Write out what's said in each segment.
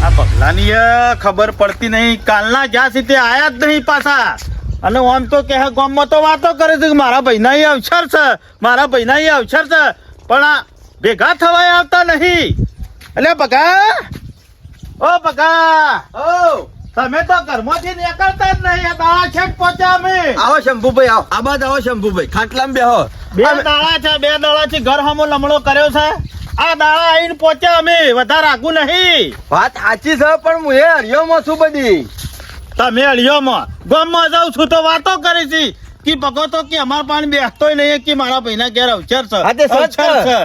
આ પગલાની ખબર પડતી નહીં. કાલના જ્યાં સુધી આયા જ નહીં પાછા. અને આમ તો કે ગામમાં તો વાતો કરે છે કે મારા ભાઈના એ અવસર છે, મારા ભાઈના એ અવસર છે, પણ આ ભેગા થવાય આવતા નહીં. એટલે બગા, ઓ બગા, ઓ તમે તો ઘરમાંથી નીકળતા જ નહીં. આ દાડા છેક પહોંચ્યા અમે. આવો શંભુભાઈ, આવો આ બાદ આવો શંભુભાઈ, ખાટલામાં બેહો. બે દાડા છે, 2 દાડાથી ઘર હમો લમણો કર્યો છે. આ દાડા આવીને પહોંચ્યા અમે, વધારે આગું નહીં. વાત સાચી છે, પણ હું એ હરિયોમાં છું બધી. તમે અડિયોમાં ગામમાં જાઉં છું તો વાતો કરી છે કે પગો તો કે અમાર પાણી બેસતોય નહીં કે મારા ભાઈના ઘેર અવસર છે. હા, તે સચ અવસર છે. છે.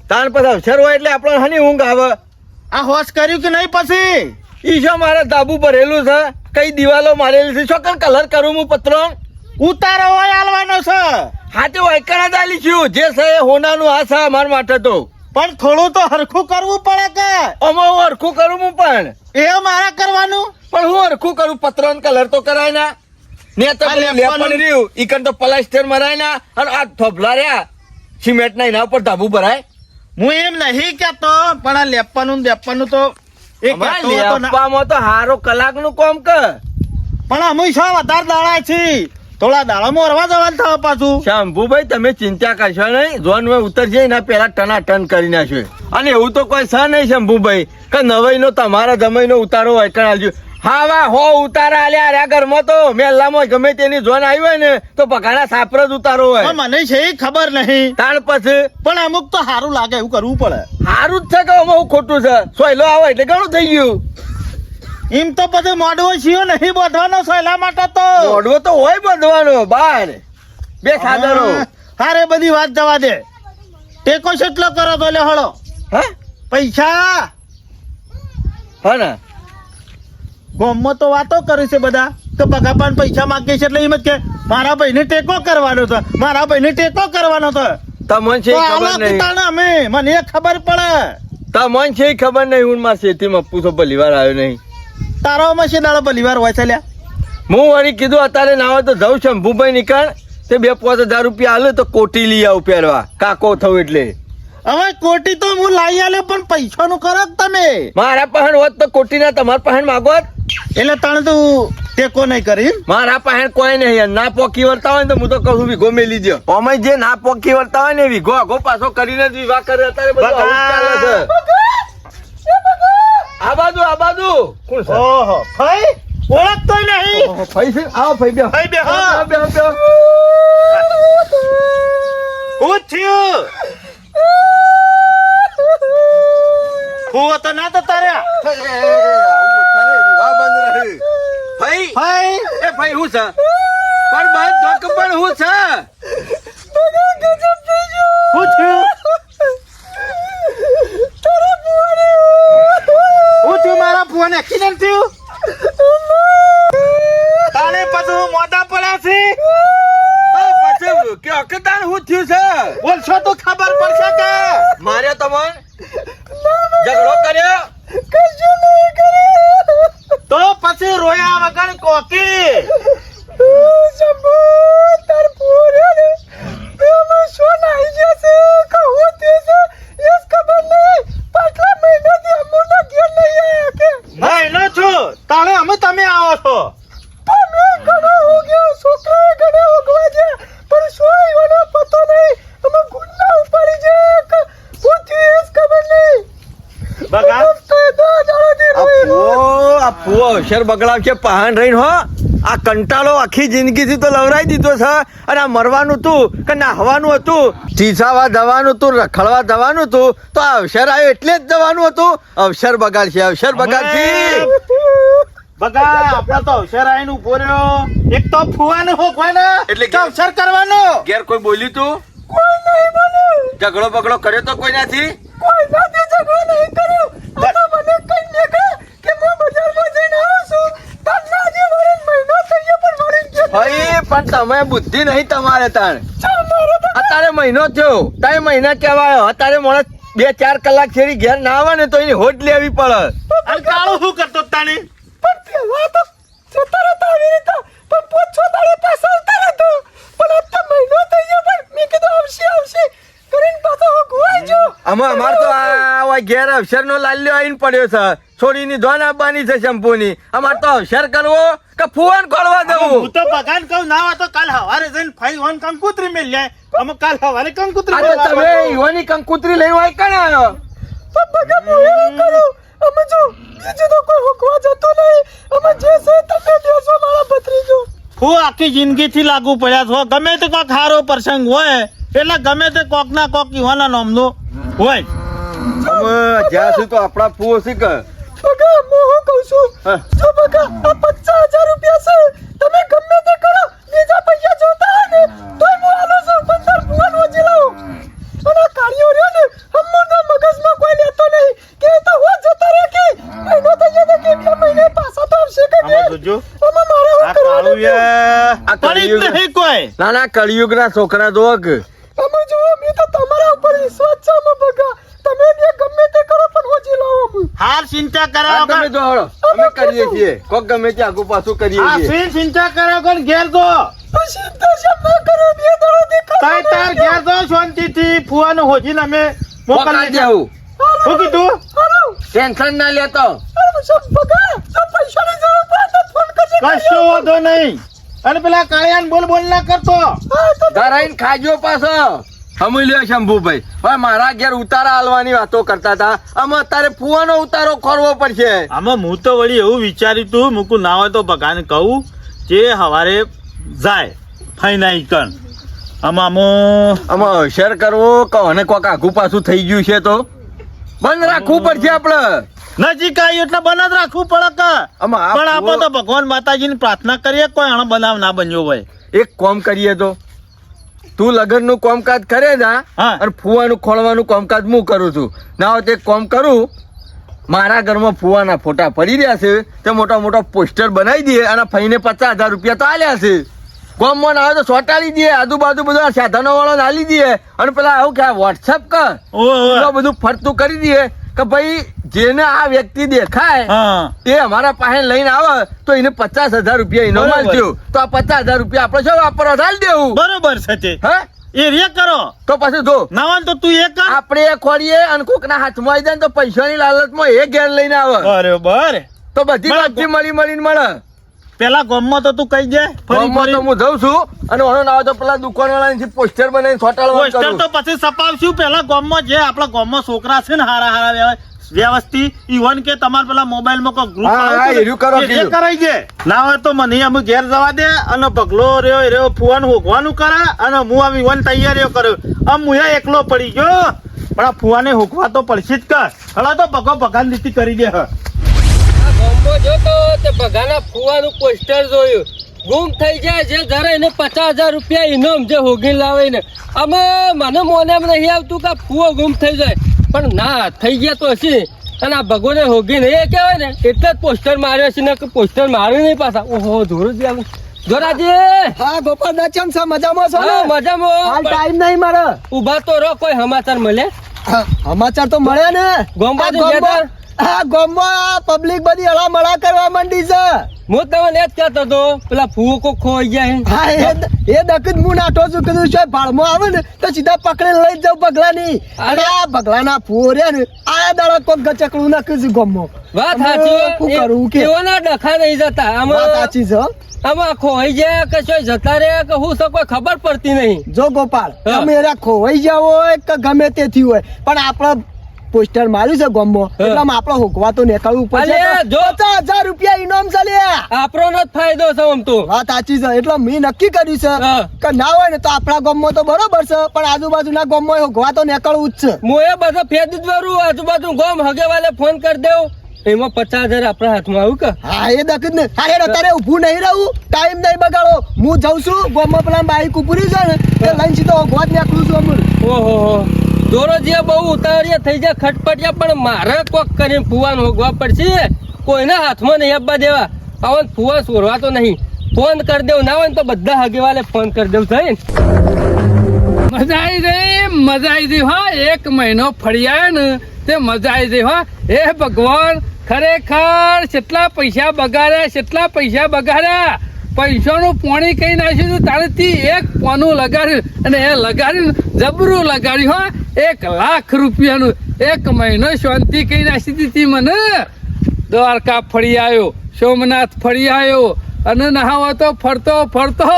તાણ પછી અવસર હોય એટલે આપણને હની ઊંઘ આવે. આ હોશ કર્યું કે નહીં પછી? ઈશો મારા ધાબુ ભરેલું છે, કઈ દિવાલો મારેલી છે, ચોકન કલર કરું હું પત્રો ઉતારો હોય આલવાનો છે. હા તે વાયકણા જ આલી છું, જે છે એ હોનાનું આ છે અમારા માટે તો. પણ થોડું તો હરખું કરવું પડે કે આમાં હું હરખું કરું હું પણ મારા કરવાનું. પણ હું હરખું કરું, પત્રો કલર તો કરાય ના ને તો આ પેલું લેપવાનું. લેપણ રહ્યું ઈકન તો પ્લાસ્ટર મરાય ના, અને આ થોભલા રહ્યા સિમેન્ટ ના એના ઉપર ધાબુ ભરાય. હું એમ નહીં કેતો, પણ આ લેપવાનું ને બેપવાનું તો એક અમારે કહેતો હતો ના. લેપવામાં તો હારો કલાકનું કામ કે. પણ અમે શું વધારે દાડા છે, થોડા દાડામાં અરવા જવાનું થવા પાછું. શંભુભાઈ તમે ચિંતા કરશો નહીં, જોન માં ઉતરશે એના પેલા ટનાટન કરી નાખ્યો. અને એવું તો કોઈ છે નહીં શંભુભાઈ કે નવાઈ નો તમારા જમાઈ નો ઉતારો હોય કણાલજો. હા વાહ હો ઉતારા આલ્યા રહ્યા ઘરમાં તો મેલામાં ગમે તેની જોન આવી હોય ને તો પગાના સાપર જ ઉતારો હોય. પણ મને છે ખબર નહીં. તાણ પછી પણ અમુક તો સારું લાગે એવું કરવું પડે. સારું જ છે કે આમાં હું ખોટું છે, સોયલો આવે એટલે ઘણું થઈ ગયું. એમ તો પછી મોઢવો છીઓ નહીં બોધવાનો સહેલા માટે તો. ઓઢવો તો હોય બધવાનો બાર બે સાદરો. હારે બધી વાત જવા દે. ટેકો કેટલો કરો તો લે હળો હા પૈસા. હા ને ગામમાં તો વાતો કરી છે બધા તો બગાપાન પૈસા માંગે છે એટલે એમ જ કે મારા ભાઈને ટેકો કરવાનો છે, મારા ભાઈને ટેકો કરવાનો છે. તમને છે તો ખબર આલા નહીં, પિતાને અમે મને એ ખબર પડે. તમને છે ખબર નહીં. હું મારા શેતીમાં પૂછો ભલી વાર આવ્યો નહીં. તારો મશીન દાડો ભલીવાર હોય છે લ્યા. હું વળી કીધું અત્યારે ના હોય તો જઉં શંભુભાઈ નીકળ તે 2-5 હજાર રૂપિયા હાલે તો કોટી લઈ આવું પહેરવા, કાકો થયું એટલે. હવે કોટી તો હું લાવી આલ્યો પણ પૈસાનું કરો જ તમે. મારા પાસે હોત તો કોટી ના તમારા પાસે માગો જ. એટલે તને તું ટેકો નહીં કરી. મારા પાસે કોઈ નહીં, ના પોકી વળતા હોય ને તો હું તો કહું વિઘો મેલી દો. અમે જે ના પોકી વળતા હોય ને વિઘો આગો પાછો કરીને જ વિવાહ કરે. અત્યારે બધું આવું જ ચાલે છે. આ બાજુ કોણ છે? ઓહો ભાઈ ઓળખતો નહીં. ઓહો, ફઈ છે? આવો ફઈ બેહો. ભાઈ બે બેહો, બેહો, બેહો. હું થયું હું તો ના તો તાર્યા. ફઈ ભાઈ એ ફઈ હું છે? પણ બંધ ધોક પણ હું છે? હું થયું હું થયું મારા ફોન એક્સિડન્ટ થયું. તારે પછી હું મોઢા પડ્યા છે. પછી કે અકદાન હું થયું છે? બોલશો તો ખબર પડશે કે મારે તમને ઝઘડો કર્યો? તો પછી રોયા વગર કોકી. મહિનો છું તાણે અમે તમે આવો છો. બગા આ ફુવો અવસર બગડાવશે પહાણ રહીને હો. આ કંટાળો આખી જિંદગીથી તો લવરાઈ દીધો છે. અને આ મરવાનું તું કે નાહવાનું હતું, ચીસાવા જવાનું હતું, રખડવા જવાનું હતું, તો આ અવસર આવ્યો એટલે જ જવાનું હતું. અવસર બગાડશે, અવસર બગાડશે. બગા આપડે તો અવસર આવીને ઉભો રહ્યો. એક તો ફુવાને હોકવાને એટલે કે અવસર કરવાનો. ઘેર કોઈ બોલ્યું તું? ઝઘડો બગડો કર્યો તો કોઈ નથી? પણ તમે બુદ્ધિ નહીં તમારે તાણ. અત્યારે મહિનો થયો, 3 મહિના કહેવાય. અત્યારે માણસ 2-4 કલાક છેડી ઘેર ના આવે ને તો એની હોટ લેવી પડે. અને કાળો શું કરતો તાણી? અમાર તો આ ઘેર અવસર નો લાલ્યો આવીને પડ્યો છે છોડીની ધોન આપવાની છે શંભુની. અમારે તો અવસર કરવો કે ફુવાન ખોલવા હું દેવું? તો બગાન કહું ના હોય તો કાલ હવારે જઈને ફાઈ ઓન કંકુતરી મેલ જાય. અમે કાલ હવારે કંકુતરી આજે મેલવા તમે પડો. ઈવાની કંકુતરી લઈને હોય કણ આવ્યો? હું આખી જિંદગીથી લાગુ પડ્યા છો. ગમે તે કોક સારો પ્રસંગ હોય એટલે ગમે તે કોક ના કોક ઈવાના નામનો હોય. હવે જ્યાં સુધી તો આપણા ફુવો શી કર. હા. આમાં જોજો. આ કાળુયા આ પડી જ કળિયુગ. નહીં કોઈ. ના ના કળિયુગના છોકરા જોવો કે હાર ચિંતા આ કર્યા તમે વગર જો હળો. અમે કરીએ છીએ કોક ગમે તે આગુ પાછું કરીએ આ છીએ. શી ચિંતા કર્યા વગર ઘેર જો. તાય તાર ઘેર જો શાંતિથી ફુવાનું હોજીને અમે મોકલી મોકલી દેવું. શું કીધું? ટેન્શન ના લેતો. કશો વાંધો નહીં. અને પેલા કાળિયાને બોલ બોલ ના કરતો. ધરાઈને ખાજો પાછો. સમજી લ્યો શંભુભાઈ, હવે મારા ઘેર ઉતારા હાલવાની વાતો કરતા હતા. આમાં અત્યારે ફુવાનો ઉતારો ખોરવો પડશે. આમાં હું તો વળી એવું વિચાર્યું તું મૂકું ના હોય તો બગાને કહું જે હવારે જાય ફાઈના ઈકણ. આમાં શેર કરવો કે અને કોક આઘું પાછું થઈ ગયું છે તો બંધ રાખવું પડશે આપણે. નજીક આવી એટલે બન જ રાખવું પડે કે. આમાં આ પણ આપણે તો ફુવો- ભગવાન માતાજીની પ્રાર્થના કરીએ કોઈ આનો બનાવ ના બન્યો હોય. એક કોમ કરીએ તો તું લગનનું કામકાજ કરે જા હા. અને ફુવાનું ખોલવાનું કામકાજ હું કરું છું. ના હોય તો એક કામ કરું, મારા ઘરમાં ફુવાના ફોટા પડી રહ્યા છે તે મોટા મોટા પોસ્ટર બનાવી દઈએ અને ફઈને 50,000 રૂપિયા તો આલ્યા છે. ગામમાં ના હોય તો સોટાડી દઈએ, આજુબાજુ બધા સાધનો વાળા આલી દઈએ અને પેલા આવું કે વોટ્સઅપ કર ઓય. બધું ફરતું કરી દઈએ કે ભાઈ જેને આ વ્યક્તિ દેખાય હા એ અમારા પાસે લઈને આવે તો એને 50,000 રૂપિયા ઇનામ બરાબર. આલજો. તો આ 50,000 રૂપિયા આપણે શું વાપરવા ચાલી દેવું? બરોબર છે તે. હે એ રે કરો તો પછી જો ના હોય ને તો તું એ કર. આપણે એ ખોરીએ અને કોકના હાથમાં આવી જાય ને તો પૈસાની લાલચમાં એ ઘેર લઈને આવે બરોબર. તો બધી બરાબર. બાજુથી મળીને મળે. પેલા ગામમાં તો તું કઈ જાય ફરી ગામમાં તો ફરી હું જઉં છું અને ઓનો ના આવે તો પેલા દુકાનવાળાથી પોસ્ટર બનાવીને ચોંટાડવાનું પોસ્ટર કરું. તો પછી સપાવશું. પેલા ગામમાં જે આપણા ગામમાં છોકરા છે ને હારા હારા વ્યવસ્થિત ઈવન કે તમારે પેલા મોબાઈલમાં કોઈ ગ્રુપ હા, હા, એર્યું કરો કીધું. કરાઈ છે. ના હોય તો મને અમે ઘેર જવા દે અને પગલો રહ્યો ફુવાનું હોકવાનું કરે અને હું આમ ઈવન તૈયારીઓ કર્યો. આમ હું એકલો પડી ગયો પણ આ ફુવાને હોકવા તો પડશે જ કર. હલા તો પગો પગાન નીતિ કરી દે. હ ગામમાં જોતો તે બધાના ફુવાનું પોસ્ટર જોયું. ગુમ થઈ જાય જે ધરે એને 50,000 રૂપિયા ઇનામ જે હોગી લાવે ને. આમાં મને મોને એમ નહીં આવતું કે આ ફુવો ગુમ થઈ જાય, પણ ના થઈ ગયા તો હશે. અને આ ભગવાને હોગી નહીં એ કહેવાય ને એટલે જ પોસ્ટર માર્યો છે ને કે પોસ્ટર માર્યું નહીં પાછા. ઓહો જોરું જ આવું. જોરાજી હા ગોપાલ દા કેમ છો? મજામાં છો ને? હા મજામાં. હાલ ટાઈમ નહીં મારે. ઉભા તો રહો, કોઈ સમાચાર મળે? સમાચાર તો મળ્યા ને. ગોમમાં તો આ ગયા તા? હા ગામમાં પબ્લિક બધી હળામળા કરવા માંડી છે. હું તમને જ કહેતો હતો પેલા ફુવો કોક ખોઈ જાય. હા એ દકત હું નાઠો છું કીધું છે ભાડમાં આવે ને તો સીધા પકડી લઈ જાવ બગલાની. અને આ બગલાના ફુવો રહ્યા ને આ દાડા કોક ગચકડું નાખ્યું છે ગામમાં. વાત અમે શું કરવું સાચી. કે? એવાના ડખા નહીં જતા વાત આમાં. સાચી છે હો. આમાં ખોઈ જાય કે શું જતા રહ્યા કે હું સબ કોઈ ખબર પડતી નહીં. જો ગોપાલ હા. તમે એરા ખોવાઈ જાવ હોય કે ગમે તે થયું હોય પણ આપડે પોસ્ટર માર્યું છે ગામમાં હા. એટલે આપડે હોકવા તો નીકળવું પડશે. અલે, જો. 50,000 રૂપિયા ઇનામ ચાલ્યા. આપણો નો જ ફાયદો છે આમ તો. વાત સાચી છે એટલે મેં નક્કી કર્યું છે હા. કે ના હોય ને તો આપણા ગામમાં તો બરોબર છે પણ આજુબાજુના ગામમાં હોકવા તો નીકળવું જ છે. હું એ બધો ફેદ જ વરું આજુબાજુ ગોમ હગે વાલે ફોન કરી દેવું. એમાં 50,000 આપણા હાથમાં આવ્યું કે હા એ દકત ને અરે તારે ઊભું નહીં રહું, ટાઈમ નહીં બગાડો. હું જાઉં છું ગામમાં પેલા બાઈક ઉપરી છે ને એ લઈને સીધો હોકવા જ નીકળું છું અમુલ. ઓહો દોરો જે બહુ ઉતાવળિયા થઈ જાય ખટપટિયા, પણ મારે કોક કરીને ફુવાન હોગવા પડશે. કોઈના હાથમાં નહીં આપવા દેવા. આવો ફુવા સોરવા તો નહીં. ફોન કરી દેવું ના હોય ને તો બધા હગેવાલે ફોન કરી દેવું થાય ને. મજા આવી ગઈ હો. 1 મહિનો ફરી આવ્યો ને તે મજા આવી ગઈ હો. એ ભગવાન ખરેખર કેટલા પૈસા બગાડ્યા. પૈસાનું પોણી કઈ નાખ્યું તું તારેથી એક પોનું લગાડ્યું અને એ લગાડ્યું જબરું લગાડ્યું હો. 1 લાખ રૂપિયાનું 1 મહિનો શાંતિ કઈ નાખી દીધી મને. દ્વારકા ફરી આવ્યો, સોમનાથ ફરી આવ્યો, અને નહાવો તો ફરતો ફરતો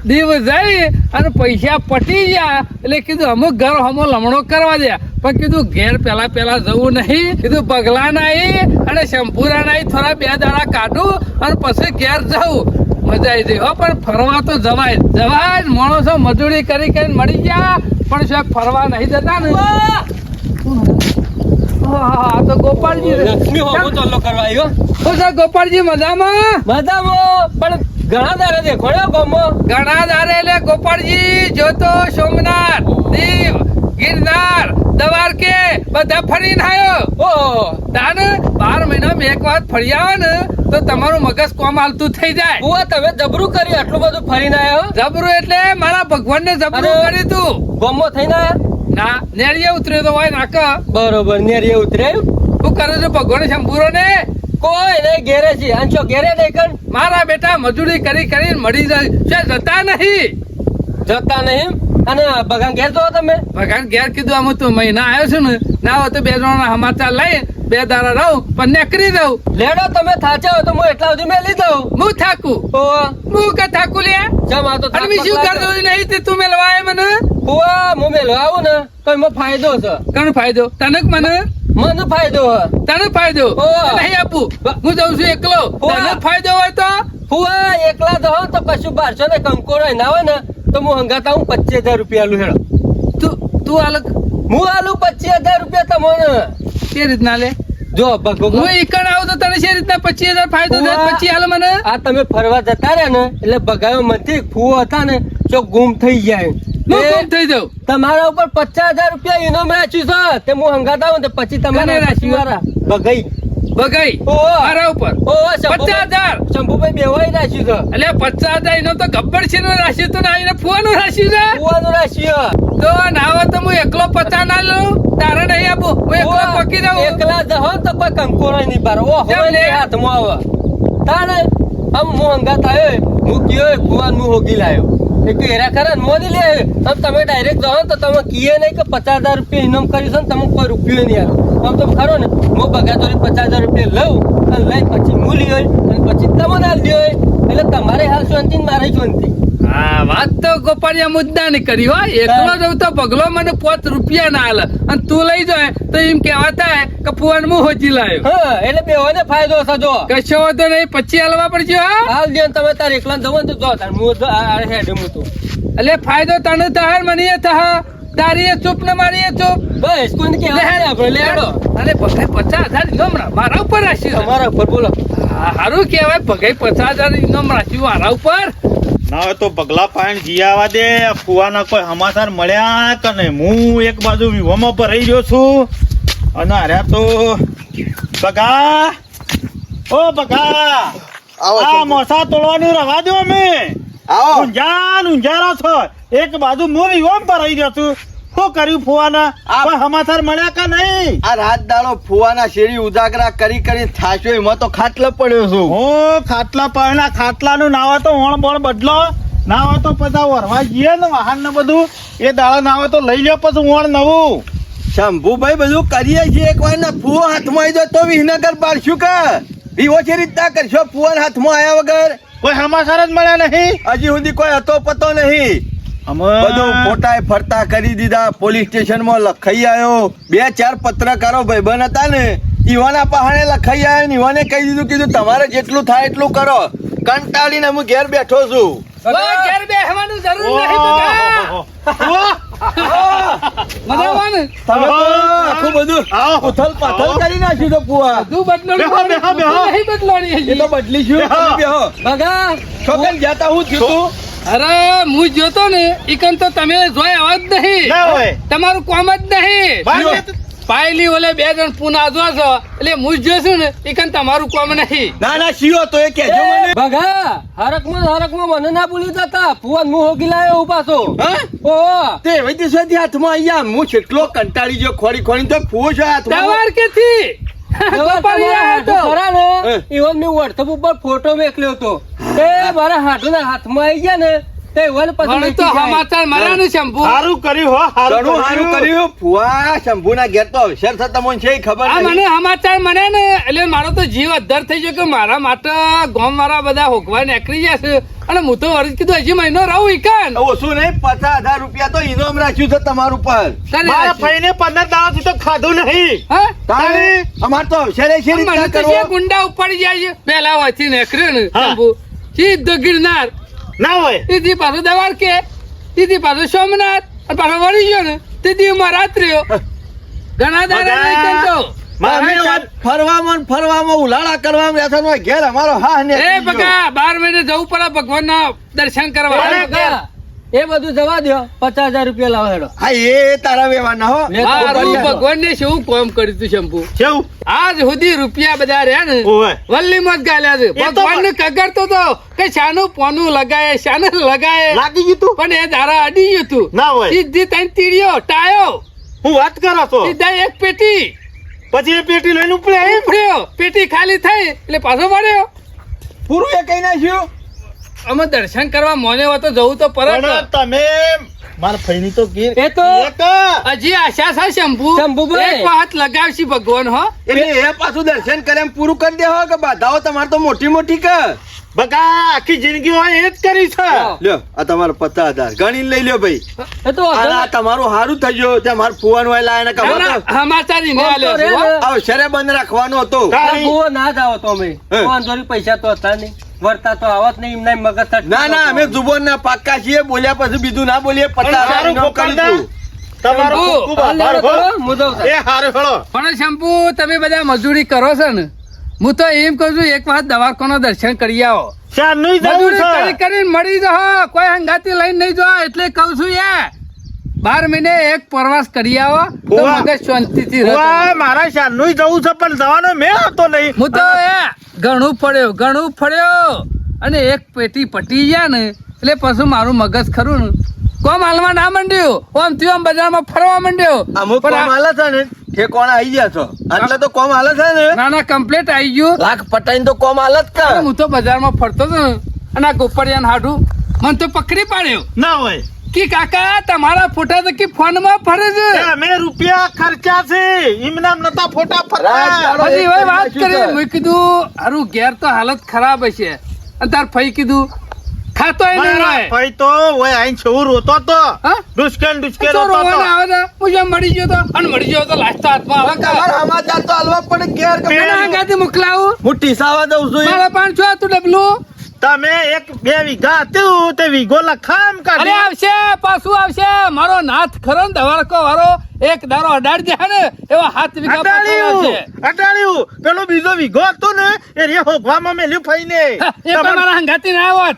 દીવ જઈ અને પૈસા પટી ગયા. એટલે કીધું અમુક ઘર હમો લમણો કરવા દે, પણ કીધું ઘેર પેલા જવું નહીં. કીધું પગલા નાઈ અને શંભુરા નાઈ થોડા 2 દાડા કાઢું અને પછી ઘેર જવું. મજા આવી ગઈ હો. પણ ફરવા તો જવાય જ માણસો મજૂરી કરી કરીને મળી ગયા, પણ શું ફરવા નહીં જતા ને. આ તો ગોપાલજી લક્ષ્મી હોમો ચોલ્લો કરવા આવ્યો. શું છે ગોપાલજી? મજામાં? મજામાં. પણ ઘણા દાડે દેખોડ્યો ગમો. ઘણા દાડે એટલે ગોપાલજી જોતો સોમનાથ, દીવ, ગિરનાર, દ્વારકે બધા ફરીને આવ્યો. ઓહો. તાને 12 મહિનામાં એક વાર ફરી આવે ને તો તમારું મગજ કોમ હાલતું થઈ જાય. બુઆ તમે જબરું કર્યું, આટલું બધું ફરીને આવ્યો. જબરું એટલે મારા ભગવાનને જબરું અરે. કર્યું તું. ગમો થઈને આવ્યા. ના નેરીએ ઉતર્યો તો હોય નાકા. બરોબર. નેરીએ ઉતર્યું. શું કરે છે ભગવાન શંભુરો ને? કોઈ નહીં, ઘેરે છે. અંશો ઘેરે નહીં કર. મારા બેટા મજૂરી કરીને મળી જાય છે, જતા નહીં. જતા નહીં. અને બગાન ઘેર જો તમે. ભગવાન ઘેર કીધું આમ તું મહિના આવ્યો છું ને, ના હોય તો 2 જણા સમાચાર લઈ 2 દાડા રહું પણ નીકળી દઉં. લેડો તમે થાચા હોય તો હું એટલા સુધી મેલી દઉં. હું થાકું. ઓહો. હું કે થાકું લે. જમ આ તો અને બીજું કરતું નહીં તે તું મેલવા આવે મને. બુઆ હું મેલવા આવું ને તો એમાં ફાયદો છે. કોણ ફાયદો? તને કે મને? મને ફાયદો હે. તને ફાયદો ઓહ. નહીં આપું. હું જઉં છું એકલો. ઓહ. તને ફાયદો હોય તો ફુવા એકલા તો હો તો કશું 1200 ને કંકોરો ના હોય ને તો હું હંગાતા હું 25,000 રૂપિયા આલું. હેડો તું અલગ હું આલું 25,000 રૂપિયા તમને. કે રીતના લે? જો ભગવાન હું ઈકણ આવું તો તને છે રીતના 25,000 ફાયદો દે. ઓહ. 25 હાલ મને. આ તમે ફરવા જતા રહ્યા ને એટલે બગાયો મથી ફુવો હતા ને જો ગુમ થઈ જાય. હું એ ગુમ થઈ જાઉં. તમારા ઉપર 50,000 રૂપિયા ઇનામ રાખ્યું છે. તે હું હંગાતા હું પછી કોને તમારે રાખ્યું? મારા બગાઈ. બગાઈ ઓહ. મારા ઉપર ઓહ, 50,000. શંભુભાઈ બેવાઈ રાખ્યું છે. એટલે 50,000 એનો તો ગબ્બર છે નો રાશિ તો ના એને ફુવાનું રાશિ છે. ફુવાનું રાખ્યું. તો ના હોય તો હું એકલો 50 ના લઉં. તારે નહીં આપું. હું એકલો પકી જાઉં. એકલા જહો તો કોઈ કંકોરો નહીં બાર. ઓ કેમ હવે લે? હાથમાં આવે. તારે આમ હું હંગાત આવ્યો હું કયો ફુવાન હું હોગી લાયો. એક હેરા ખરા મોની લે. તમે ડાયરેક્ટ જાઓ તો તમે કીએ નહીં કે 50,000 રૂપિયા ઇનામ કર્યું છે ને તમે કોઈ રૂપિયો નહીં આવ્યો. આમ તો ખરો ને હું બગાતોરી 50,000 રૂપિયા લઉં અને લઈ પછી મૂલી હોય અને પછી તમને હાલ દે હોય. એટલે તમારે હાલ શાંતિ ને મારે શાંતિ. હા વાત તો ગોપાળિયા મુદ્દા ની કરી હો. એકલો જઉં તો પગલો મને 5 રૂપિયા ના હાલે અને તું લઈ જાય તો એમ કેવા થાય કે ફુવાન હું હોજી લાયો. હા એટલે બેઓને ફાયદો થજો. કશો વાંધો નહીં. 25 હાલવા પડશે હા. હાલ દે ને તમે તારે એકલા જવો ને તો જો તાર હું હેડ હું તો એટલે ફાયદો તને થાય મને થા. તારી ચૂપ ને મારી ચૂપ. બસ કોઈને કે આપણે લેડો. અરે ભગાઈ 50,000 ઇનામ મારા ઉપર રાખ્યું. તમારા ઉપર બોલો. સારું કેવાય. ભગાઈ 50,000 ઇનામ રાખ્યું મારા ઉપર. ના હોય તો પગલા પાણી જીયાવા દે. ફુવાના કોઈ સમાચાર મળ્યા કે નહીં? હું એક બાજુ વિહોમાં પર રહી ગયો છું અને અરે તો બગા ઓ બગા આ મોસા તોડવાનું રવા દો. અમે ઊંઝારા છો. એક બાજુ હું વિહોમ પર રહી ગયો છું. શું કર્યું ફુવાના? કોઈ સમાચાર મળ્યા કે નહીં? આ રાત દાડો ફુવાના શેરી ઉજાગરા કરી થાશો એમાં તો ખાટલો પડ્યો છું. હું ખાટલા પાડેલા. ખાટલાનું ના હોય તો વણ બણ બદલો, ના હોય તો પછી વરવા જઈએ ને વાહન ને બધું એ દાડા ના હોય તો લઈ લે પછી વણ નવું. શંભુભાઈ બધું કરીએ છીએ. એક વાર ના ફુવો હાથમાં આવી જાય તો વિસનગર બાળશું કે વિવો છે રીતના કરશો? ફુવાના હાથમાં આવ્યા વગર કોઈ સમાચાર જ મળ્યા નહીં. હજી સુધી કોઈ હતો પતો નહીં. બધું ફોટા ફરતા કરી દીધા. પોલીસ સ્ટેશનમાં લખાઈ આવ્યો. 2-4 પત્રકારો ભાઈબંધ હતા ને ઈવાના પહાડે લખાઈ આવ્યો ને ઈવાને કહી દીધું કીધું તમારે જેટલું થાય એટલું કરો. કંટાળીને હું ઘેર બેઠો છું. ઘેર બેસવાનું જરૂર નહીં બગા. મજામાં ને? તમે તો આખું બધું ઉથલ પાથલ કરી નાખ્યું છે ફુવા. તું બદલો નહીં બદલોની એ તો બદલીશું. તમે બેહો. બગા છોકન જાતા હું થયું તું? અરે હું જોતો ને ઈકન તો તમે જોઈ આવા જ નહીં. ના હોય. તમારું કામ જ નહીં. બાકી પાયલી ઓલે 2 જણ પુના જો છો એટલે હું જોશું ને ઈકન તમારું કામ નહીં. ના ના શિયો તો એ કહેજો મને. બગા હરકમાં મને ના ભૂલી જતા. ફુવાન હું હોગી લાયો પાછો. હા? ઓહ તે વૈદ્ય સુધી હાથમાં અહીંયા હું કેટલો કંટાળી ગયો ખોરી તો ફુવો છે હાથમાં. તવાર કેથી ગોપાળિયા હતો. ખરા ને ઈવન મેં WhatsApp ઉપર ફોટો મેકલ્યો હતો. એ મારા હાથના હાથમાં આવી ગયા ને તે વલ પછી મને તો વેચી જાય. સમાચાર મળ્યા ને શંભુ સારું કર્યું હો ઘણું સારું કર્યું ફુવા શંભુના ઘેર તો અવસર થતા તમને છે ખબર આ મને નહીં સમાચાર મળ્યા ને એટલે મારો તો જીવ અદ્ધર થઈ ગયો કે મારા માટે ગામ વાળા બધા હોકવા નીકળી જશે અને હું તો વર્ષ કીધું હજી મહિનો રહું ઈકન ઓછું નહીં 50,000 રૂપિયા તો ઇનામ રાખ્યું છે તમારું પર મારા ભાઈને 15 દાડાથી તો ખાધું નહીં હા તારે અમાર તો અવસરે છે મને રીતના તો કરવો. જે ગુંડા ઉપાડી જાય છે પેલા વાથી નીકળ્યો ને હા. શંભુ સીધો ગિરનાર ના હોય સીધી પાછો દવારકે સીધી પાછો સોમનાથ અને પાછો વળી ગયો ને સીધી માં રાત્રિઓ ઘણા દાડા નહીં કરતો અમે ફરવામાં ને ફરવામાં ઉલાળા કરવામાં રહેતા હોય ઘેર અમારો હા ને એ બગા 12 મહિને જવું પડે ભગવાનના દર્શન કરવા અરે બગા, એ બધું જવા દો 50,000 રૂપિયા લાવો હેડો હા એ તારા વેવાના હો લે તો મારું બળિયા. ભગવાનને શું કોમ કર્યું તું શંભુ કેવું આજ સુધી રૂપિયા બધા રહ્યા ને ઓય વલ્લી મત ગાલ્યા છે એ તો ભગવાન ને કગરતો તો કે શાનું પોનું લગાય શાનું લગાય લાગી ગયું તું પણ એ દારા અડી ગયું તું ના હોય સીધી તને તીડ્યો ટાયો હું વાત કરો છો સીધા એક પેટી પછી એ પેટી લઈને ઉપડે એમ ઉપડ્યો પેટી ખાલી થઈ એટલે પાછો વળ્યો પૂરું એ કઈ નાખ્યું અમે દર્શન કરવા મોને હોય તો જવું તો પરત પણ તમે મારા ભાઈની તો ગીર એ તો એક હજી આશા છે શંભુ શંભુભાઈ. એક વખત લગાવશી ભગવાન હો એટલે એ પાછું દર્શન કરે એમ પૂરું કરી દેવો કે બાધાઓ તમારે તો મોટી મોટી કે બગા આખી જિંદગી હોય એ જ કરી છે લ્યો આ તમારો 50,000 ગણી લઈ લ્યો ભાઈ એ તો અને આ તમારું સારું થઈ ગયું ત્યાં મારું ફુવાનું હોય લાયા ને ના, ખબર ના, સમાચાર ઈને આલ્યો છે, હો. અવસરે બંધ રાખવાનો હતો કાંઈ. શંભુઓ ના જાઓ તો અમે હે. પાંચસો પૈસા તો હતા નહીં વરતા તો આવત નહીં એમના મગજ થટ ના ના અમે જુબાન ના પાક્કા છીએ બોલ્યા પછી બીજું ના બોલીએ પણ 50,000 સારું ઇનામ કરી ગોપાલદા, દીધું. તમારો શંભુ, ખૂબ ખૂબ આભાર હો. મુદો એ હારે હળો પણ શંભુ તમે બધા મજૂરી કરો છો ને હું તો એમ કહું છું એક વખત દવાખાના દર્શન કરી આવો શાનું જવું મજૂરી કરી છે કરીને મળી જાઓ કોઈ હંગાતી લઈને નહીં જાઓ એટલે કહું છું યાર 12 મહિને એક પ્રવાસ કરી આવો તો ઉવા. મગજ શાંતિથી રહે. વાહ, મારા શાનું જવું છે પણ જવાનો મેળ હતો નહીં હું તો ઘણું ફળ્યો અને એક પેટી પટી ગયા ને એટલે પછી મારું મગજ ખરું ને કોમ હાલવા ના માંડ્યું ઓમ થયું આમ બજારમાં ફરવા માંડ્યો અમુક પણ કોમ હાલે છે ને ઠેકોણા આવી ગયા છો એટલે તો કોમ હાલે છે ને નાના કમ્પ્લેટ આવી ગયું લાખ પટાઈને તો કોમ હાલે જ કે હું તો બજારમાં ફરતો હતો ને અને આ ગોપડિયાને હાડું મને તો પકડી પાડ્યો ના હોય કે કાકા તમારા ફોટા તો કે ફોનમાં ફરે છે એ અમે રૂપિયા ખર્ચા છે એમના નતા ફોટા ફરતા રાજકારણ. પછી હવે વાત કરી મેં કીધું હારું ઘેર તો હાલત ખરાબ હશે અને તાર ફઈ કીધું ખાતો નહીં મારા રહે ભાઈ તો ઓય આઈને છોર રોતો તો હા? ડુસ્કેન ડુસ્કેન શું રોતો રોવાના તો આવે છે? હું જેમ મળી ગયો તો અને મળી ગયો તો લાસ્ટ હાથમાં આવે કે? તમારા સમાચાર તો હાલવા પડે ઘેર કે મને આગાથી મોકલાવું હું ટીસાવા દઉં છું મારા 500 હતું ડબલું તમે 1-2 વીઘા હતું તે વીઘો લખામ અરે કાઢી આવશે પાછું આવશે મારો નાથ ખરો ને ધવાળકો વાળો એક દારો અડાડ જાય ને એવા 7 વીઘા પાછળ આવશે. અટાડ્યું પેલો બીજો વીઘો હતો ને એ રે હોગવામાં મેલ્યું ફઈને હા, એ પણ મારા હંગાતી ના આવત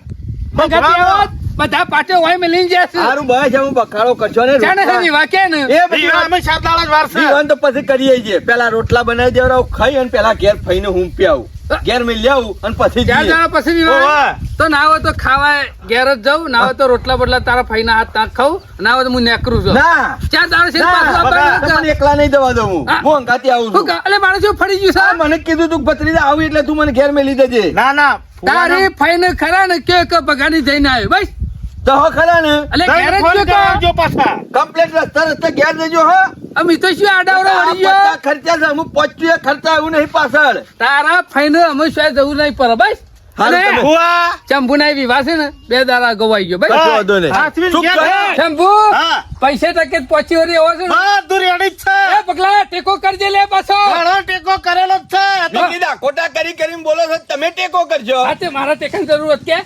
હંગાતી આવત બધા પાટે હોય મેં લઈને જશે સારું બસ હું બખાડો કરશો ને જાણે છે વિવાહ કે ને એ બધી વાત અમે 7 દાડા જ વાર છે જીવન તો પછી કરીએ છીએ પેલા રોટલા બનાવી દેવડાવ ખાઈ અને પેલા ઘેર ફઈને હું આવું ઘેર મેં આવું અને પછી ચાર જઈએ. દાડા પછી વિવાહ ઓવા. તો ના હોય તો ખાવાય ઘેર જ જાઉં ના હોય તો રોટલા બોટલા તારા ફઈના હાથ તાક ખાઉં ના હોય તો હું નેકરું છું ના 4 દાડા છે ના, પાછું બગા, આપણે તમને એકલા નહીં જવા દઉં હું. હા. હું અંગાથી આવું શું છું કા- અલે મારે શું ફરી ગયું હા, છે મને કીધું તું ભત્રીજા આવું એટલે તું મને ઘેર મેલી દેજે ના ના તારી ફઈને ખરા ને કે બગાડી જઈને આવ્યો બસ તો હો ખરા ને અલે ઘેર જ ફોન ગયો કા? કરાવજો પાછા કમ્પ્લેટ રસ્તા ઘેર જજો હો અમે તો શું આડાવડો આ વળી ગયો બધા ખર્ચા છે અમુક પહોંચ્યું એ ખર્ચા એવું નહીં પાછળ તારા ફઈને અમે શું જવું નહીં પર બસ હારું અને તમે. ફુવા ચંપુના વિવાહ છે ને 2 દાડા ગવાઈ ગયો બસ કશો વાંધો નહીં. હાથવીન શું ઘેર કરે? હે? ચંપુ હા પૈસે ટકે જ પહોંચી વળી એવો છે ને બધું રેડી જ છે એ પગલા ટેકો કરજે લે પાછો ઘણો ટેકો કરેલો જ છે તમે કીધા ખોટા કરી કરીને બોલો છો તમે ટેકો કરજો હા તે મારા ટેકાની જરૂરત કે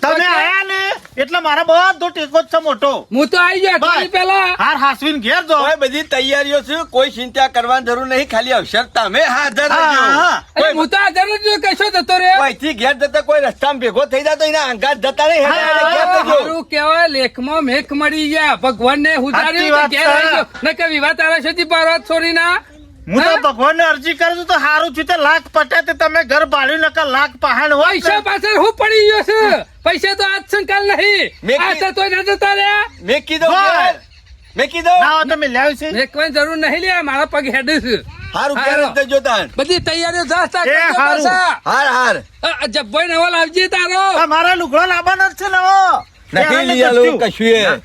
તમે આયા ને એટલે મારા બધો ટેકો જ છે મોટો હું તો આવી ગયો બસ. અઠવાડિયે પહેલા હાર હાસવીન ઘેર જો કોઈ બધી તૈયારીઓ છે કોઈ ચિંતા કરવાની જરૂર નહીં ખાલી અવસર તમે હાજર હા, રહેજો હા. અરે કોઈ હું તો હાજર જ કશો જતો રે અહીંથી ઘેર જતા કોઈ રસ્તામાં ભેગો થઈ જતો એના અંગાત જતા નહીં હેડે હેડે ઘેર જજો. સારું કેવાય લેખમાં મેખ મળી ગયા ભગવાન ને સાચી હુજાર્યું વાત તો ઘેર આવી છે. ગયો ને કે વિવાહ તારા સુધી પારવા છોડી ના હું તો હા? ભગવાનને અરજી કરું છું તો હારું છું તે લાખ પટે તે તમે ઘર બાળ્યું નકર લાખ પહાણ હોય પૈસા પાછળ હું પડી ગયો છે પૈસા તો આજ સંકાલ નહીં મેં આ તો તોય ન જતા રહ્યા મેં કીધું બસ. ઘેર. મેં કીધું ના હોય તમે લાવ્યું છે મેકવાની જરૂર નહીં લે મારા પગ હેડે છે હારું ઘેર હારું. જ જજો તાન. બધી તૈયારીઓ જાસ્તા એ હારું. હાર હાર જબ્બોય નવો લાવજે તારો મારા લુગડો લાવવાનો જ છે ને હો નહીં લઈ આલું કશું એ.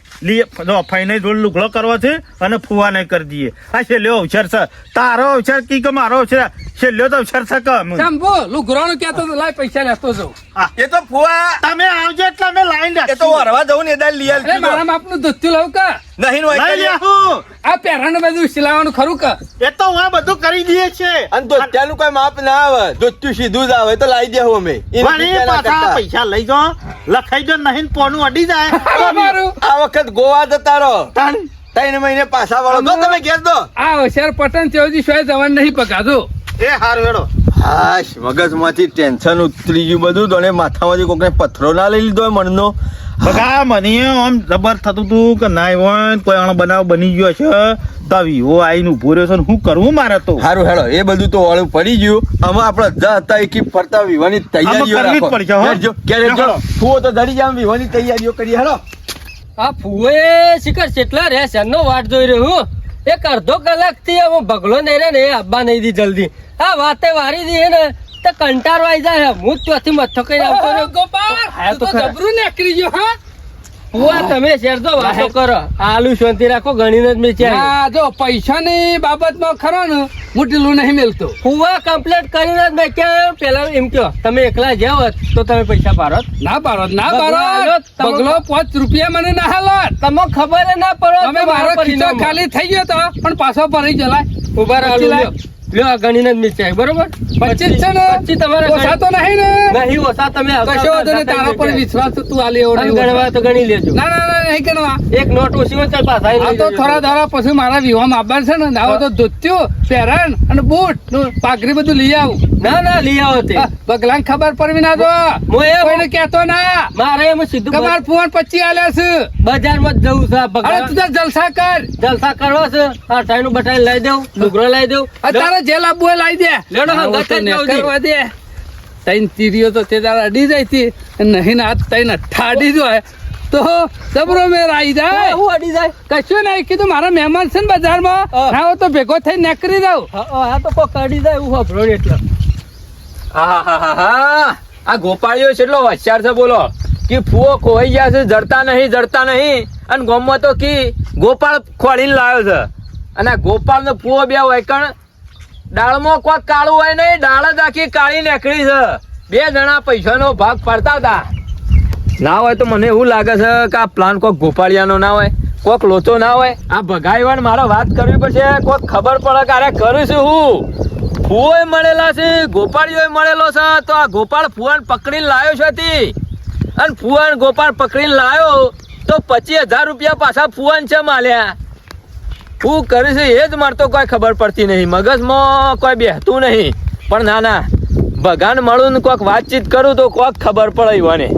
ફાઈને જોડ લુગડો કરવો છે અને ફુવા નહીં કરી દઈએ. આ છેલ્લો અવસર છે, તારો અવસર કી કે મારો અવસર, છેલ્લો તો અવસર છે કે અમે. શંભુ લુગરાનું કહેતો તો લાય પૈસા લેતો જાઉં. એ તો ફુવા તમે આવજો એટલે અમે લાઈન એ તો વરવા જવું ને એદાલ લઈ અરે મારા આલ માપનું દૂધથી લઉં કા? નહીં નો લઈ લેવું. આ પહેરાનું બધું સિલાવાનું ખરું કા? એ તો હું આ બધું કરી દઈએ છે. અને દોત્યાનું કોઈ માપ ના આવે, દોત્યું સીધું જ આવે તો લાવી દેવું અમે. એની વળી ચિંતા ના પાછા કરતા. પૈસા લઈ જાઓ, લખાઈ જો નહીં પોનું અડી જાય મારું આ વખત ગોવા જતા રહો, 3 મહિને પાછા વળો તો તમે ઘેર દો. આ હોશિયાર પટન તેઓજી શોય જવાનું નહીં પકાતો. એ હારું હેડો. હાશ મગજમાંથી ટેન્શન ઉતરી ગયું બધું, તો માથામાંથી કોકને પથ્થરો ના લઈ લીધો હોય મનનો. બગા મને આમ જબર થતું હતું કે ના હોય કોઈ આનો બનાવ બની ગયો છે તો વિવો આઈને ઉભો રહ્યો છે ને શું કરવું મારે તો. સારું હેડો, એ બધું તો વાળું પડી ગયું. અમે આપણે જા હતા એકી ફરતા વિવાની તૈયારીઓ આમાં કરવી જ રાખો. પડશે, હો. ઘેર જો, ઘેર જો. હેડો. ફુવો તો ધરી જાય, વિવાની તૈયારીઓ કરીએ હેડો. આ ફુએ શિખર કેટલા રે શેરનો વાટ જોઈ રહ્યો હું. એક અડધો કલાક થી હવે ભગલો નહીં રે ને એ આબા નહીં દી જલ્દી. આ વાતે વારી દી હે ને તો કંટાળો આવી જાય. હું ત્યાંથી મથો કઈ આવતો રહ્યો. ગોપાલ હા, તું તો તો ખરા. જબરું નીકળી ગયો હા. ફુવા તમે શેર તો વાતો કરો. આલુ શાંતિ રાખો, ગણીને જ મેં હા જો પૈસાની બાબતમાં ખરો ને હું ઢીલું નહીં મેલતો. ફુવા કમ્પ્લીટ કરીને જ મેં ક્યાં પેલા એમ કયો તમે એકલા જાવ તો તમે પૈસા પાડો. ના પાડો ના બગલો પાડો. હાલો, તમે- બગલો 5 રૂપિયા મને ના હાલત. તમને ખબર ના પડો તમે કે મારો મારા ખીચો પરિણામમાં. ખાલી થઈ ગયો તો પણ પાછો ભરી જલાય. ઉભા રહો, પછી લ્યો. લ્યો, આ ગણીને જ નીચે આવી, બરોબર 25 છે ને? પછી તમારે ઓછા તો નહીં ને? નહીં ઓછા તમે આવતા કશો વાંધો નહીં, આવતા તારા પર નીચે. વિશ્વાસ તો તું આલી એવો અને નહીં ગણવા તો ગણી લેજો. ના ના ના નહીં ગણવા. એક નોટ ઓછી હોય તો પાછા આ તો થોડા દાડા પછી મારા વિવાહમાં આવવાનું છે ને આવો તો ધોતિયું પહેરણ અને બૂટ પાઘડી બધું લઈ આવું. ના ના લઈ આવો તે. બગલાને ખબર પડવી ના દો. હું એ કોઈને કહેતો ના. મારે એમ સીધું તમાર ફોન 25 આલ્યા છે. બજારમાં જ જવું છે આ અરે ભગવાન. તું તાર જલસા કર. જલસા કરવો છે. આ ટાઈનું બટાઈ લઈ દઉં, લુગડો લઈ દઉં. તારે જે લાવવું હોય લાવી દે. લેડો, હા, આવો તો ગતા જ જાઉં છું. કરવા દે. તૈન તીરીઓ તો તે દાડા અડી જાય તી. નહીં ને આ તૈન અઠાડી જાય તો જબરો મેર આવી જાય. હું અડી જાય. કશું નહીં કીધું મારા મહેમાન છે ને બજારમાં. હા. ના હોય તો ભેગો થઈ નીકળી જાવ. આ તો કોક અડી જાય એવું હોભળો ને એટલે. આ ગોપાળીઓ કેટલો હોશિયાર છે બોલો, કે ફુવો ખોવાઈ ગયા છે, જડતા નહીં. અને ગામમાં તો કી ગોપાળ ખોડીને લાવ્યો છે. અને આ ગોપાળ નો ફુવો બે વૈકણ ડાળમાં કોક કાળું હોય નહીં, ડાળ જ આખી કાળી નીકળી છે. 2 જણા પૈસાનો ભાગ પાડતા હતા. ના હોય તો મને એવું લાગે છે કે આ પ્લાન કોક ગોપાળિયાનો ના હોય, કોક લોચો ના હોય. આ ભગાઈવાન મારે વાત કરવી પડશે, કોક ખબર પડે કે અરે કરું છું હું. ફુઓય મળેલા છે, ગોપાળિયોય મળેલો છે, તો આ ગોપાળ ફુવાને પકડીને લાવ્યો છે તી. અને ફુવાને ગોપાળ પકડીને લાવ્યો તો 25,000 રૂપિયા પાછા ફુવાને છે માલ્યા. હું કરે છે એ જ મારે તો કોઈ ખબર પડતી નહીં, મગજમાં કોઈ બેહતું નહીં. પણ ના ભગાન મળું ને કોઈક વાતચીત કરું તો કોઈક ખબર પડે ઈવાને.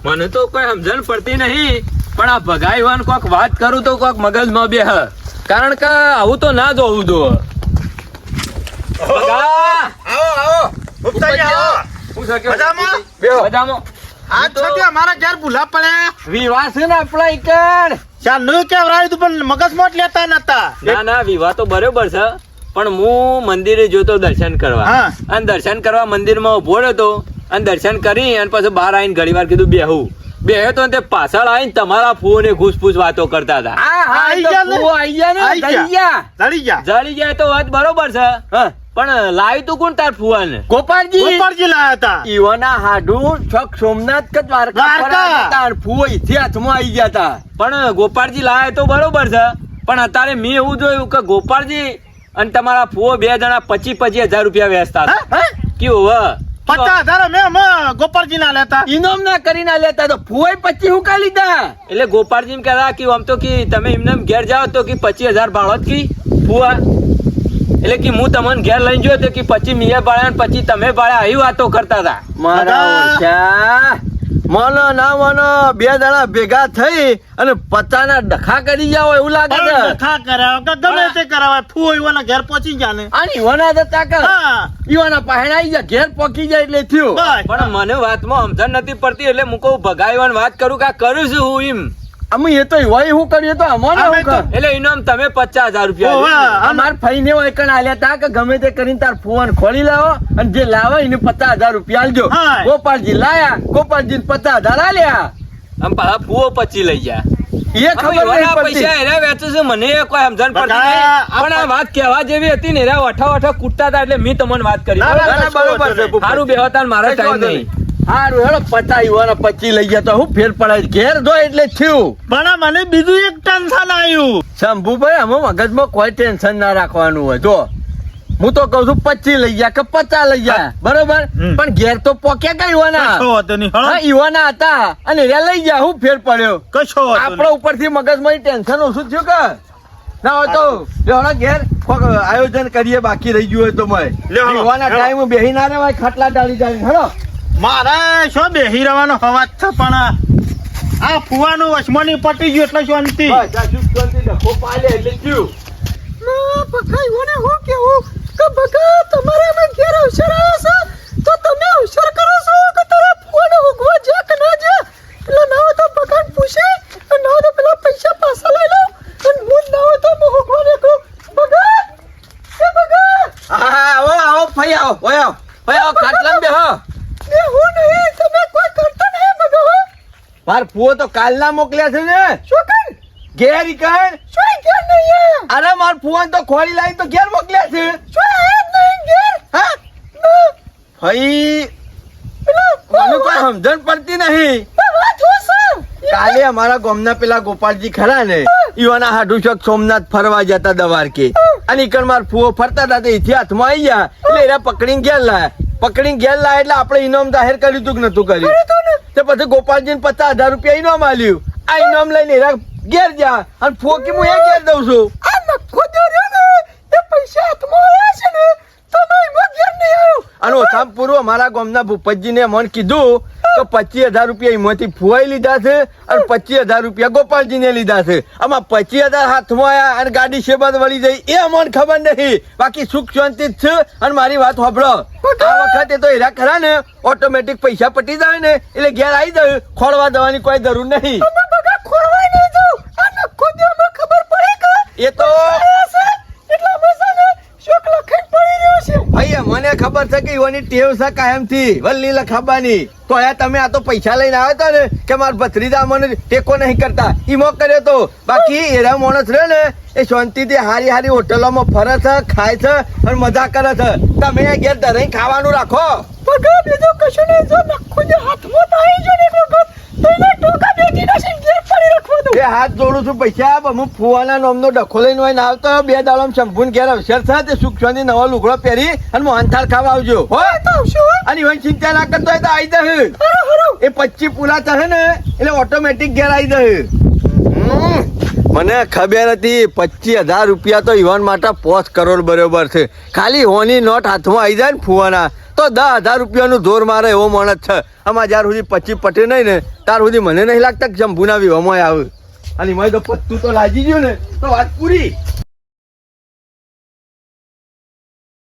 મને તો કોઈ સમજણ પડતી નહીં, પણ આ ભગાઈવાન કોઈક વાત કરું તો કોઈક મગજમાં બેહ. કારણ કે આવું તો ના જોવું દો. ઉપતાજી આવો. મજામાં? મજામાં. આ છો તે અમારા ઘેર ભૂલા પડ્યા. વિવાહ છે ને આપણા ઈકણ. ચાલનું કેવરાયું તું પણ મગજમાં જ લેતા નતા. ના વિવાહ તો બરોબર છે, પણ હું મંદિરે જોતો દર્શન કરવા. હા. અને દર્શન કરવા મંદિરમાં ઉભો રહ્યો હતો અને દર્શન કરી અને પછી બહાર આવીને ઘણી વાર કીધું બેહું. બેહ્યો તો ને તે પાછળ આવીને તમારા ફૂને ઘૂસપૂસ વાતો કરતા હતા. આઈ ગયા ને? આઈ ગયા ને? આઈ ગયા. જળી ગયા. જળી જા. જળી જાય તો વાત બરોબર છે. હા. પણ લાવી તું કોણ તાર ફુવાને? ગોપાળજી. ગોપાળજી લાયા હતા. ઈવાના હાડું છોક સોમનાથ કે દ્વારકા દ્વારકા. ફરાયા હતા અને ફુવો ઈથી હાથમાં આવી ગયા હતા. પણ ગોપાળજી લાયા તો બરોબર છે, પણ અત્યારે મેં એવું જોયું કે ગોપાળજી અને તમારા ફુવો 2 જણા 25,000 રૂપિયા વેચતા હતા. કેવું હ? 50,000 અમે ગોપાળજી ના લેતા. ઇનામ ના કરીને લેતા તો ફુવાય 25 હુકા લીધા. એટલે ગોપાળજી એમ કહેતા કે આમ તો કે તમે એમને ઘેર જાઓ તો કે 25,000 ભાડો જ કી ફુવા. એટલે કે હું તમને ઘેર લઈને જોયો તો કે 25 મિયા ભાડ્યા ને પછી તમે ભાડ્યા, આવી વાતો કરતા હતા. મારા ઓછા મનો ના મનો 2 જણા ભેગા થઈ અને પચાના ડખા કરી જાવ એવું લાગે છે. થા કરાવ કે ગમે તે કરાવે ફૂ ઈવાના ઘેર પહોંચી ગયા ને. અને ઈવાના જતા કર હા. ઈવાના પહેણા આવી જાય ઘેર પહોંચી જાય એટલે થયું. બસ. પણ મને વાતમાં સમજણ નથી પડતી એટલે હું કહું ભગાઈવાન વાત કરું કે આ કરું છું હું એમ. અમે એ તો હોય હું કરીએ તો અમારે અમે શું તો- કર? એટલે ઇનામ તમે 50,000 રૂપિયા ઓવે, આલ્યા. અમાર ફઈને હોય કણ આલ્યા તા કે ગમે તે કરીને તાર ફોન ખોલી લાવો અને જે લાવે એને 50,000 રૂપિયા આલજો. હા. ગોપાળજી લાયા, ગોપાળજી 50,000 આલ્યા આમ પાછા ફૂવો પછી લઈ ગયા એ હવે ખબર નહીં એવાના પડતી. પૈસા એના વેચે છે મને કોઈ સમજણ પડતી બકા, નહીં પણ આ વાત કહેવા જેવી હતી ને એના વઠા કૂટતા હતા એટલે મેં તમને વાત કરી ના, ના, ના, ના, બરોબર છે, ભૂપતજી. સારું બેહતા મારા ટાઈમ નહીં હારું હેડો પચા યુવાના 25 લઈ ગયા તો હું ફેર પડાય ઘેર જો એટલે થયું પણ મને બીજું એક ટેન્શન આવ્યું. શંભુભાઈ અમે મગજમાં કોઈ ટેન્શન ના રાખવાનું હોય જો હું તો કઉ છું 25 લઈ ગયા કે 50 લઈ ગયા બરોબર હમ. પણ ઘેર તો પોક્યા કઈ યુવાના કશો વાંધો નહીં, હળો. હા યુવાના હતા અને રે લઈ ગયા હું ફેર પડ્યો કશો વાંધો આપણા નહીં. ઉપરથી મગજમાં ટેન્શન ઓછું થયું કે ના હોય તો લેવડા ઘેર કોક આયોજન કરીએ બાકી રહી ગયું હોય તો મય લ્યો, યુવાના લ્યો. ટાઈમ બેહી ના રહેવાય ખાટલા ડાળી હેડો મારે શું બેહી રહેવાનો હવાજ છે પણ આ ફુવાનું વચમાની પટી ગયું એટલે શાંતિ. બસ આ શું શાંતિ ડખો પાલે એટલે થયું બકાઈઓને હું કેવું કે બકા તમારે અમે ઘેર અવસર આવ્યો છે તો તમે અવસર કરો છો કે તારા ફોન ઉગવા જા કે ના જા એટલે ના હોય તો બકાને પૂછે અને ના હોય તો પેલા પૈસા પાછા લઈ લો અને મૂળ ના હોય તો હું ઉગવા દેખું બકા એ બકા હા આવો આવો ફઈ આવો ઓય આવો ફઈ આવો ખાટલા બેહો એ હું નહીં તમે કોઈ કરતા નહીં બકા હો માર ફુઓ તો કાલના મોકલ્યા છે ને શું કર ઘેર ઈકણ શું ઘેર નહીં અરે માર ફુવાન તો ખોરી લાવી તો ઘેર મોકલ્યા છે શું આયા જ નહીં ઘેર હા ના ફઈ પેલા મને કોઈ સમજણ પડતી નહીં વાત હોશે કાલે અમારા ગામના પેલા ગોપાલજી ખરા ને ઈવાના હાડુશક સોમનાથ ફરવા જતા દવારકે અને ઈકણ માર ફુઓ ફરતા હતા તો એથી હાથમાં આવી ગયા એટલે એરા પકડીને ઘેર લાયા એટલે આપણે ઇનામ જાહેર કર્યું તું કે નતું કર્યું તો પછી ગોપાલજી ને 50,000 રૂપિયા ઇનામ આલ્યું આ ઇનામ લઈને એરા ઘેર જા અને ફુઓ કે હું એ ઘેર દઉં છું આ નખો દોર્યો ને એ પૈસા હાથમાં આવ્યા છે ને તો મેં એમાં ઘેર નહીં આવ્યો અને ઓછામાં પૂરું અમારા ગામના ભૂપતજીને મને કીધું કે 25,000 રૂપિયા એમાંથી ફુવાઈ લીધા છે અને 25,000 રૂપિયા ગોપાલજીને લીધા છે આમાં 25,000 હાથમાં આવ્યા અને ગાડી શેબાદ વળી જઈ એ અમને ખબર નહીં બાકી સુખ શાંતિ જ છે અને મારી વાત સાંભળો આ વખતે તો એરા ખરા ને ઓટોમેટિક પૈસા પટી જાય ને એટલે ઘેર આવી જાય ખોળવા દેવાની કોઈ જરૂર નહીં અમે બગા ખોરવાય નહીં જાઉં આ નખો દોરમાં ખબર પડે કે એ તો આવ્યા છે એટલા મજા ને શોક લખાઈ પડી રહ્યો છે ભાઈ મને ખબર છે કે ઈવાની ટેવ છે કાયમથી વલ્લી લખાબાની તો આ તમે આ તો પૈસા લઈને આવ્યા હતા ને કે મારા ભત્રીજા મને ટેકો નહીં કરતા ઈમો કર્યો તો બાકી એરા માણસ રહે ને એ શાંતિથી હારી હારી હોટલોમાં ફરે છે ખાય છે અને મજા કરે છે તમે ઘેર ધરાઈ ખાવાનું રાખો બગા બીજો કશું નહીં જો નખો દે હાથમાં તો આવી જો ને એક વખત તો એના ટોકા બેઠી નાખી ઘેર પડી રાખવા દઉં એ હાથ જોડું છું પૈસા આપ હું ફુવાના નામનો ડખો લઈને હોય ને આવતો 2 દાડમ શંભુન ઘેર અવસર છે તે સુખ શાંતિ નવો લુગડો પહેરી અને મોહનથાળ ખાવા આવજો હો તો આવશો અને ઈવન ચિંતા ના કરતો હોય તો આવી જશે એ 25 પૂરા થશે ને એટલે ઓટોમેટિક ઘેર આવી જશે મને ખબર હતી 25,000 રૂપિયા તો ઈવન માટે 5 કરોડ બરોબર છે ખાલી હોની નોટ હાથમાં આવી જાય ને ફુવાના તો 10,000 રૂપિયાનું જોર મારે એવો માણસ છે આમાં જ્યાર સુધી 25 પટે નહીં ને ત્યાર સુધી મને નહીં લાગતા કે શંભુના વિવાહમાં આવે અને એમાં તો પત્તું તો લાગી ગયું ને તો વાત પૂરી